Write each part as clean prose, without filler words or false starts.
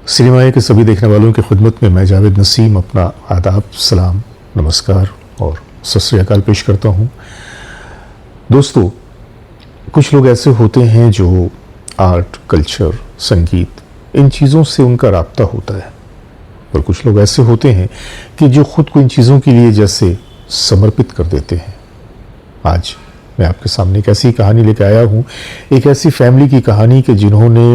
सिनेमाए के सभी देखने वालों की खिदमत में मैं जावेद नसीम अपना आदाब, सलाम, नमस्कार और सत श्री अकाल पेश करता हूँ। दोस्तों, कुछ लोग ऐसे होते हैं जो आर्ट, कल्चर, संगीत, इन चीज़ों से उनका राब्ता होता है, और कुछ लोग ऐसे होते हैं कि जो खुद को इन चीज़ों के लिए जैसे समर्पित कर देते हैं। आज मैं आपके सामने एक ऐसी कहानी लेकर आया हूँ, एक ऐसी फैमिली की कहानी कि जिन्होंने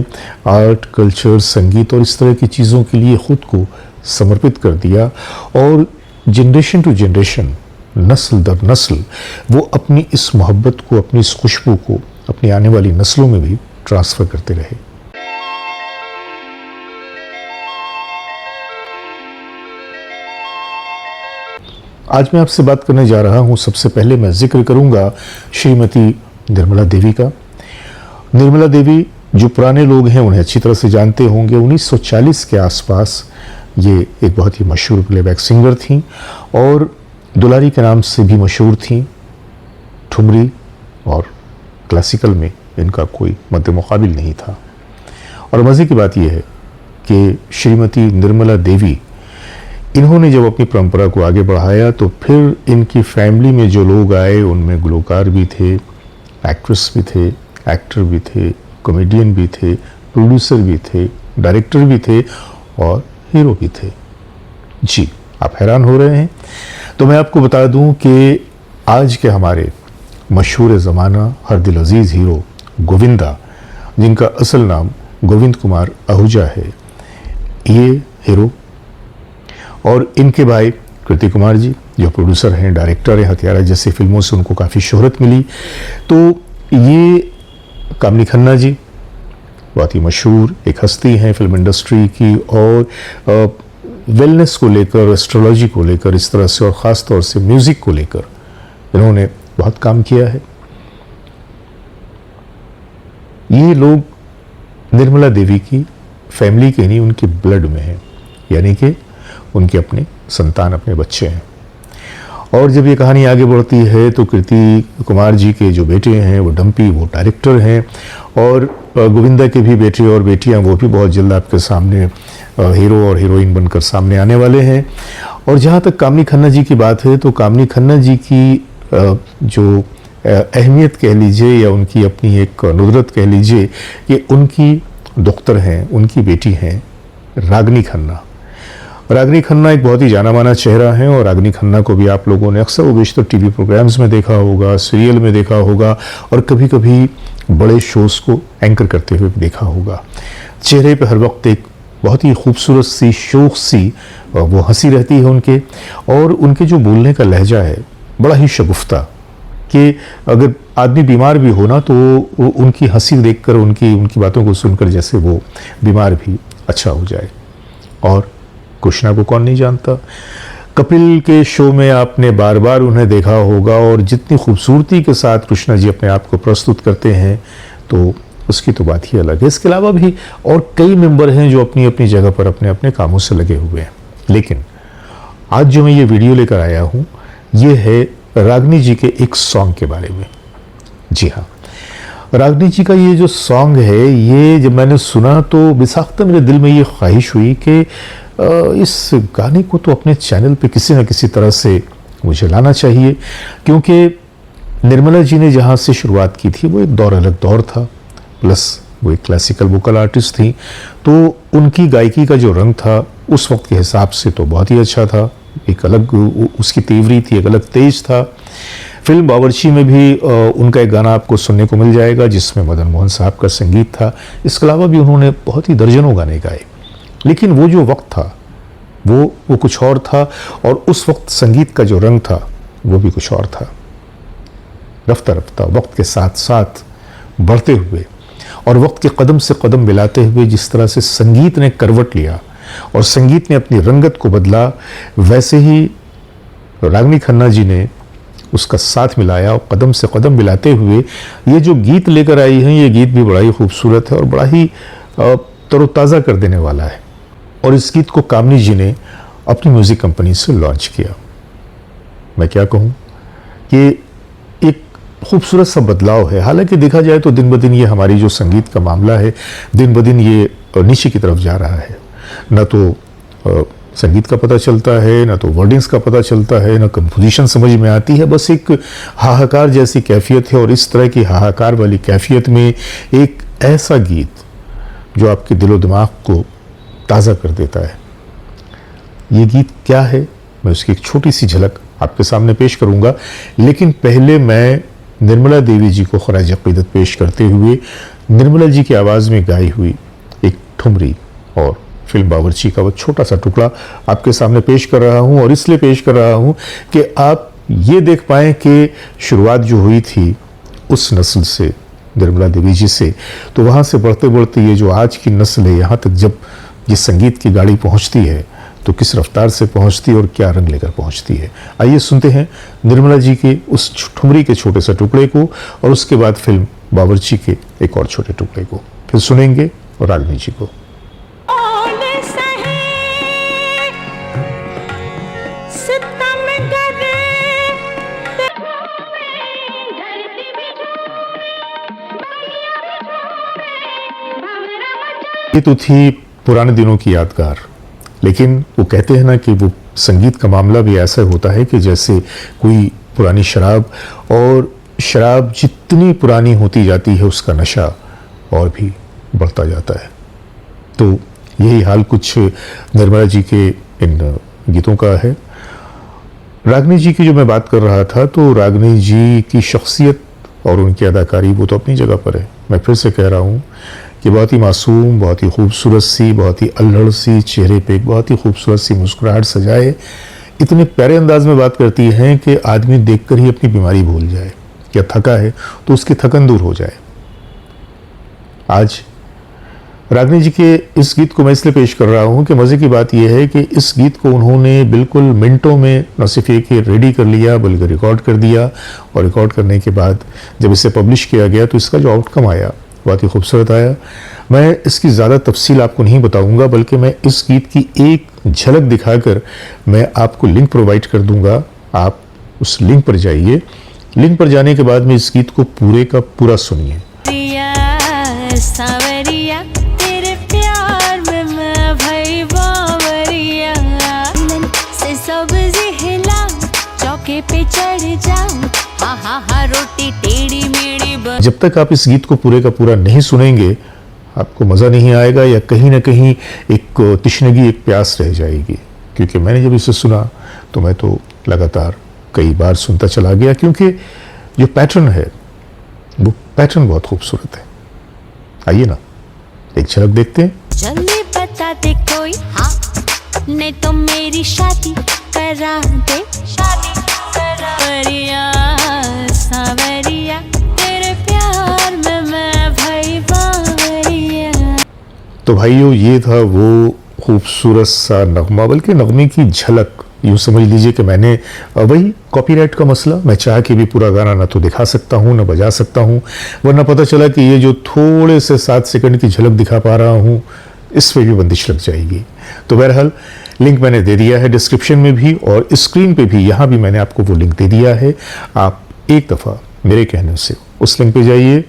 आर्ट, कल्चर, संगीत और इस तरह की चीज़ों के लिए ख़ुद को समर्पित कर दिया, और जनरेशन टू जनरेशन, नस्ल दर नस्ल वो अपनी इस मोहब्बत को, अपनी इस खुशबू को अपनी आने वाली नस्लों में भी ट्रांसफ़र करते रहे। आज मैं आपसे बात करने जा रहा हूं। सबसे पहले मैं जिक्र करूंगा श्रीमती निर्मला देवी का। निर्मला देवी, जो पुराने लोग हैं उन्हें अच्छी तरह से जानते होंगे। 1940 के आसपास ये एक बहुत ही मशहूर प्लेबैक सिंगर थीं और दुलारी के नाम से भी मशहूर थीं। ठुमरी और क्लासिकल में इनका कोई मद्दे मुकाबिल नहीं था। और मज़े की बात यह है कि श्रीमती निर्मला देवी, इन्होंने जब अपनी परंपरा को आगे बढ़ाया तो फिर इनकी फैमिली में जो लोग आए उनमें गुलकार भी थे, एक्ट्रेस भी थे, एक्टर भी थे, कॉमेडियन भी थे, प्रोड्यूसर भी थे, डायरेक्टर भी थे और हीरो भी थे। जी, आप हैरान हो रहे हैं? तो मैं आपको बता दूं कि आज के हमारे मशहूर ज़माना हर दिल अजीज़ हीरो गोविंदा, जिनका असल नाम गोविंद कुमार आहूजा है, ये हीरो, और इनके भाई कृति कुमार जी जो प्रोड्यूसर हैं, डायरेक्टर हैं, हथियारा जैसी फिल्मों से उनको काफ़ी शोहरत मिली। तो ये कामनी खन्ना जी बहुत ही मशहूर एक हस्ती हैं फिल्म इंडस्ट्री की, और वेलनेस को लेकर, एस्ट्रोलॉजी को लेकर, इस तरह से, और ख़ास तौर से म्यूज़िक को लेकर इन्होंने बहुत काम किया है। ये लोग निर्मला देवी की फैमिली के नहीं, उनके ब्लड में हैं, यानी कि उनके अपने संतान, अपने बच्चे हैं। और जब ये कहानी आगे बढ़ती है तो कृति कुमार जी के जो बेटे हैं वो डम्पी, वो डायरेक्टर हैं, और गोविंदा के भी बेटे और बेटियां, वो भी बहुत जल्द आपके सामने हीरो और हीरोइन बनकर सामने आने वाले हैं। और जहाँ तक कामनी खन्ना जी की बात है तो कामनी खन्ना जी की जो अहमियत कह लीजिए या उनकी अपनी एक नुदरत कह लीजिए, कि उनकी दुख्तर हैं, उनकी बेटी हैं रागनी खन्ना। रागनी खन्ना एक बहुत ही जाना माना चेहरा है, और रागनी खन्ना को भी आप लोगों ने अक्सर वो बेशतर टीवी प्रोग्राम्स में देखा होगा, सीरियल में देखा होगा, और कभी कभी बड़े शोज़ को एंकर करते हुए भी देखा होगा। चेहरे पे हर वक्त एक बहुत ही खूबसूरत सी, शौक सी वो हंसी रहती है उनके, और उनके जो बोलने का लहजा है बड़ा ही शगुफ्ता, कि अगर आदमी बीमार भी हो ना तो उनकी हंसी देखकर, उनकी बातों को सुनकर जैसे वो बीमार भी अच्छा हो जाए। और कृष्णा को कौन नहीं जानता? कपिल के शो में आपने बार बार उन्हें देखा होगा, और जितनी खूबसूरती के साथ कृष्णा जी अपने आप को प्रस्तुत करते हैं तो उसकी तो बात ही अलग है। इसके अलावा भी और कई मेंबर हैं जो अपनी अपनी जगह पर अपने अपने कामों से लगे हुए हैं। लेकिन आज जो मैं ये वीडियो लेकर आया हूँ, ये है रागनी जी के एक सॉन्ग के बारे में। जी हाँ, रागनी जी का ये जो सॉन्ग है, ये जब मैंने सुना तो बेसाख्ता मेरे दिल में ये ख्वाहिश हुई कि इस गाने को तो अपने चैनल पे किसी न किसी तरह से मुझे लाना चाहिए, क्योंकि निर्मला जी ने जहाँ से शुरुआत की थी वो एक दौर, अलग दौर था, प्लस वो एक क्लासिकल वोकल आर्टिस्ट थी, तो उनकी गायकी का जो रंग था उस वक्त के हिसाब से तो बहुत ही अच्छा था। एक अलग उसकी तेवरी थी, एक अलग तेज था। फिल्म बावर्ची में भी उनका एक गाना आपको सुनने को मिल जाएगा जिसमें मदन मोहन साहब का संगीत था। इसके अलावा भी उन्होंने बहुत ही दर्जनों गाने गाए। लेकिन वो जो वक्त था वो कुछ और था, और उस वक्त संगीत का जो रंग था वो भी कुछ और था। रफ्ता रफ्ता वक्त के साथ साथ बढ़ते हुए और वक्त के कदम से कदम मिलाते हुए जिस तरह से संगीत ने करवट लिया और संगीत ने अपनी रंगत को बदला, वैसे ही रागनी खन्ना जी ने उसका साथ मिलाया, और कदम से कदम मिलाते हुए ये जो गीत लेकर आई हैं, ये गीत भी बड़ा ही खूबसूरत है और बड़ा ही तरोताज़ा कर देने वाला है। और इस गीत को कामनी जी ने अपनी म्यूज़िक कंपनी से लॉन्च किया। मैं क्या कहूँ कि एक खूबसूरत सा बदलाव है। हालांकि देखा जाए तो दिन ब दिन ये हमारी जो संगीत का मामला है, दिन ब दिन ये नीचे की तरफ जा रहा है, न तो संगीत का पता चलता है, ना तो वर्डिंग्स का पता चलता है, ना कंपोजिशन समझ में आती है। बस एक हाहाकार जैसी कैफियत है, और इस तरह की हाहाकार वाली कैफियत में एक ऐसा गीत जो आपके दिलो दिमाग को ताज़ा कर देता है। ये गीत क्या है, मैं उसकी एक छोटी सी झलक आपके सामने पेश करूंगा, लेकिन पहले मैं निर्मला देवी जी को खराज अक़ीदत पेश करते हुए निर्मला जी की आवाज़ में गाई हुई एक ठुमरी और फिल्म बावर्ची का वो छोटा सा टुकड़ा आपके सामने पेश कर रहा हूं। और इसलिए पेश कर रहा हूं कि आप ये देख पाएं कि शुरुआत जो हुई थी उस नस्ल से, निर्मला देवी जी से, तो वहाँ से बढ़ते बढ़ते ये जो आज की नस्ल है, यहाँ तक जब ये संगीत की गाड़ी पहुँचती है तो किस रफ्तार से पहुँचती है और क्या रंग लेकर पहुँचती है। आइए सुनते हैं निर्मला जी के उस ठुमरी के छोटे से टुकड़े को, और उसके बाद फिल्म बावर्ची के एक और छोटे टुकड़े को फिर सुनेंगे, और रागनी जी को। ये तो थी पुराने दिनों की यादगार, लेकिन वो कहते हैं ना कि वो संगीत का मामला भी ऐसा होता है कि जैसे कोई पुरानी शराब, और शराब जितनी पुरानी होती जाती है उसका नशा और भी बढ़ता जाता है। तो यही हाल कुछ निर्मला जी के इन गीतों का है। रागनी जी की जो मैं बात कर रहा था, तो रागनी जी की शख्सियत और उनकी अदाकारी वो तो अपनी जगह पर है। मैं फिर से कह रहा हूँ कि बहुत ही मासूम, बहुत ही खूबसूरत सी, बहुत ही अल्हड़ सी, चेहरे पे एक बहुत ही खूबसूरत सी मुस्कुराहट सजाए, इतने प्यारे अंदाज में बात करती हैं कि आदमी देखकर ही अपनी बीमारी भूल जाए, या थका है तो उसकी थकन दूर हो जाए। आज रागनी जी के इस गीत को मैं इसलिए पेश कर रहा हूँ कि मज़े की बात यह है कि इस गीत को उन्होंने बिल्कुल मिनटों में न सिर्फ ये कि रेडी कर लिया बल्कि रिकॉर्ड कर दिया, और रिकॉर्ड करने के बाद जब इसे पब्लिश किया गया तो इसका जो आउटकम आया बहुत ही खूबसूरत आया। मैं इसकी ज़्यादा तफसील आपको नहीं बताऊंगा, बल्कि मैं इस गीत की एक झलक दिखाकर मैं आपको लिंक प्रोवाइड कर दूंगा। आप उस लिंक पर जाइए, लिंक पर जाने के बाद में इस गीत को पूरे का पूरा सुनिए। पे चढ़ जाऊं, हा हा हा रोटी टेढ़ी मेढ़ी। जब तक आप इस गीत को पूरे का पूरा नहीं सुनेंगे आपको मज़ा नहीं आएगा, या कहीं ना कहीं एक तिश्नगी, एक प्यास रह जाएगी। क्योंकि मैंने जब इसे सुना तो मैं तो लगातार कई बार सुनता चला गया, क्योंकि जो पैटर्न है वो पैटर्न बहुत खूबसूरत है। आइए ना एक झलक देखते हैं। जल्दी बता दे कोई, हाँ नहीं तो मेरी शादी करा दे, शादी करा। बढ़िया सावरिया तेरे प्यार में मैं भाई बावरिया। तो भाइयों ये था वो खूबसूरत सा नगमा, बल्कि नगमे की झलक। यूँ समझ लीजिए कि मैंने वही कॉपीराइट का मसला, मैं चाह के भी पूरा गाना ना तो दिखा सकता हूँ ना बजा सकता हूँ, वरना पता चला कि ये जो थोड़े से 7 सेकंड की झलक दिखा पा रहा हूँ इस पर भी बंदिश लग जाएगी। तो बहरहाल लिंक मैंने दे दिया है डिस्क्रिप्शन में भी, और स्क्रीन पे भी, यहाँ भी मैंने आपको वो लिंक दे दिया है। आप एक दफ़ा मेरे कहने से उस लिंक पे जाइए,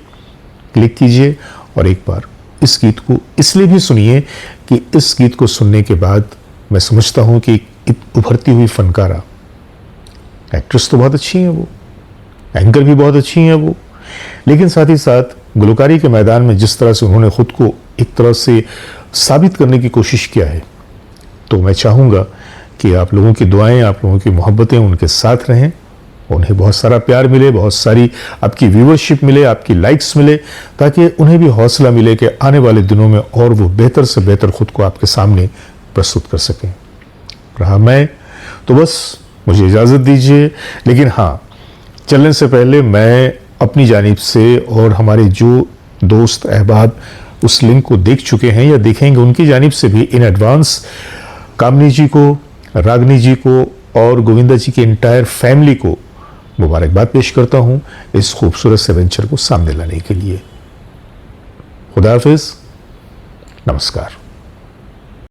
क्लिक कीजिए, और एक बार इस गीत को इसलिए भी सुनिए कि इस गीत को सुनने के बाद मैं समझता हूँ कि उभरती हुई फनकारा, एक्ट्रेस तो बहुत अच्छी हैं वो, एंकर भी बहुत अच्छी हैं वो, लेकिन साथ ही साथ गुलकारी के मैदान में जिस तरह से उन्होंने खुद को एक तरह से साबित करने की कोशिश किया है, तो मैं चाहूँगा कि आप लोगों की दुआएं, आप लोगों की मोहब्बतें उनके साथ रहें, उन्हें बहुत सारा प्यार मिले, बहुत सारी आपकी व्यूअरशिप मिले, आपकी लाइक्स मिले, ताकि उन्हें भी हौसला मिले कि आने वाले दिनों में और वो बेहतर से बेहतर खुद को आपके सामने प्रस्तुत कर सकें। रहा मैं तो बस मुझे इजाज़त दीजिए, लेकिन हाँ, चलने से पहले मैं अपनी जानिब से और हमारे जो दोस्त अहबाब उस लिंक को देख चुके हैं या देखेंगे उनकी जानिब से भी इन एडवांस कामनी जी को, रागनी जी को और गोविंदा जी की एंटायर फैमिली को मुबारकबाद पेश करता हूं इस खूबसूरत से वेंचर को सामने लाने के लिए। खुदा हाफिज़, नमस्कार।